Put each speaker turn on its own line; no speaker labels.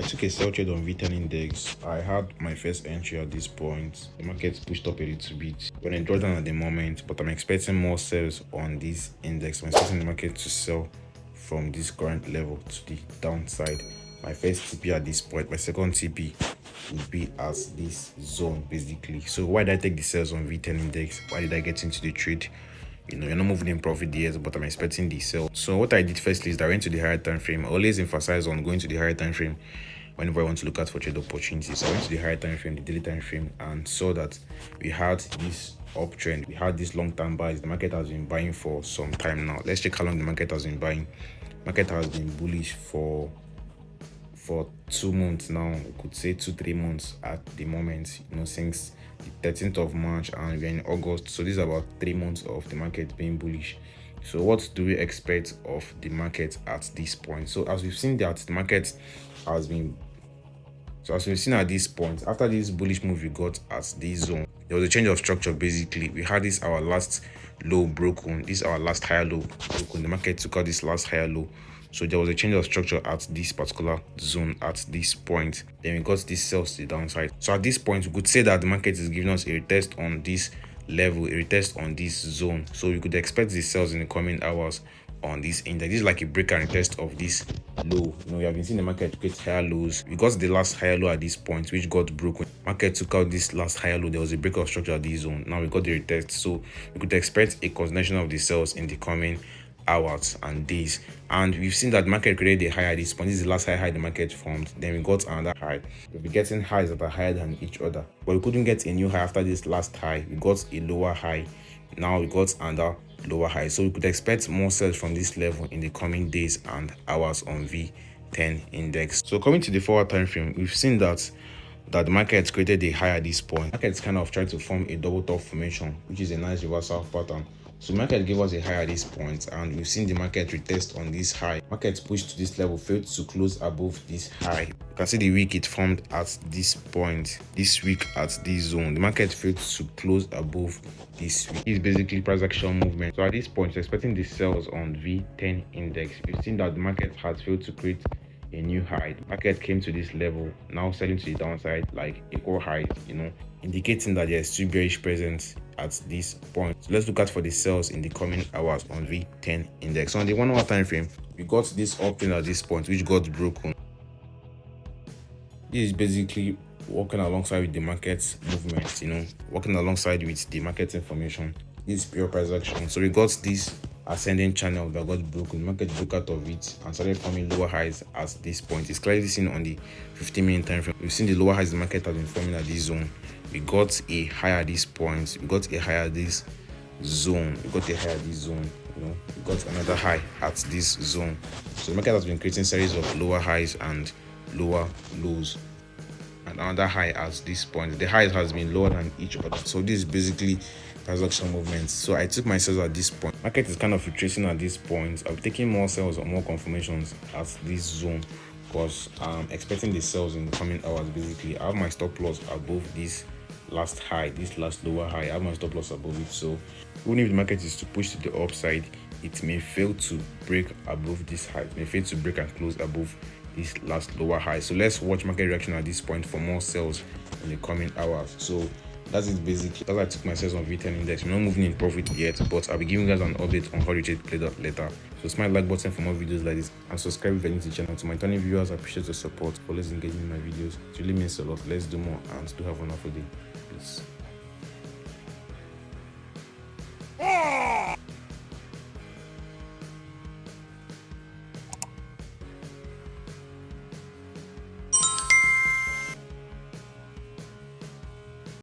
took a sell trade on V10 index. I had my first entry at this point. The market pushed up a little bit when I draw down at the moment, but I'm expecting more sales on this index. I'm expecting the market to sell from this current level to the downside. My first TP at this point, my second TP would be as this zone basically. So why did I take the sales on V10 index? Why did I get into the trade? You're not moving in profit yet, but I'm expecting the sell. So what I did firstly is that I went to the higher time frame. I always emphasize on going to the higher time frame whenever I want to look out for trade opportunities. So I went to the higher time frame, the daily time frame, and saw that we had this uptrend. We had this long-term buys. The market has been buying for some time now. Let's check how long the market has been buying. Market has been bullish for 2 months now. We could say 2-3 months at the moment, since the 13th of March, and we're in August. So this is about 3 months of the market being bullish. So what do we expect of the market at this point? So as we've seen that the market has been at this point, after this bullish move we got at this zone, there was a change of structure basically. We had this our last low broken, this is our last higher low broken. The market took out this last higher low. So there was a change of structure at this particular zone at this point. Then we got this sells to the downside. So at this point, we could say that the market is giving us a retest on this level, a retest on this zone. So we could expect the sells in the coming hours on this index. This is like a break and retest of this low. We have been seeing the market create higher lows. We got the last higher low at this point, which got broken. Market took out this last higher low. There was a break of structure at this zone. Now we got the retest. So we could expect a continuation of the sells in the coming hours and days. And we've seen that the market created a high at this point. This is the last high the market formed. Then we got another high. We'll be getting highs that are higher than each other, but we couldn't get a new high after this last high. We got a lower high. Now we got another lower high. So we could expect more sales from this level in the coming days and hours on V10 index. So coming to the forward time frame, we've seen that the market created a high at this point. Market's kind of tried to form a double top formation, which is a nice reversal pattern. So market gave us a high at this point, and we've seen the market retest on this high. Market pushed to this level, failed to close above this high. You can see the week it formed at this point, this week at this zone. The market failed to close above this week. It's basically price action movement. So at this point, expecting the sells on V10 index. We've seen that the market has failed to create a new high. The market came to this level, now selling to the downside like equal highs, indicating that there's still bearish presence at this point. So let's look out for the sells in the coming hours on V10 index. So on the 1 hour time frame, we got this uptrend at this point, which got broken. This is basically working alongside with the market movement, working alongside with the market information. This is pure price action. So we got this ascending channel that got broken. The market broke out of it and started forming lower highs at this point. It's clearly seen on the 15-minute time frame. We've seen the lower highs the market has been forming at this zone. We got a high at this point. We got a high at this zone. We got got another high at this zone. So the market has been creating series of lower highs and lower lows, and another high at this point. The highs has been lower than each other. So this is basically price action movements. So I took my sales at this point. Market is kind of retracing at this point. I'm taking more sales or more confirmations at this zone because I'm expecting the sales in the coming hours. Basically, I have my stop loss above this last high, this last lower high. I have my stop loss above it. So even if the market is to push to the upside, it may fail to break above this high. It may fail to break and close above this last lower high. So let's watch market reaction at this point for more sales in the coming hours. So that's it basically. That's why I took my sales on V10 index. We're not moving in profit yet, but I'll be giving you guys an update on how the trade played out later. So smash like button for more videos like this, and subscribe if you're new to the channel. To my returning viewers, I appreciate your support. Always engaging in my videos. It really means a lot. Let's do more and still have a wonderful day. Peace.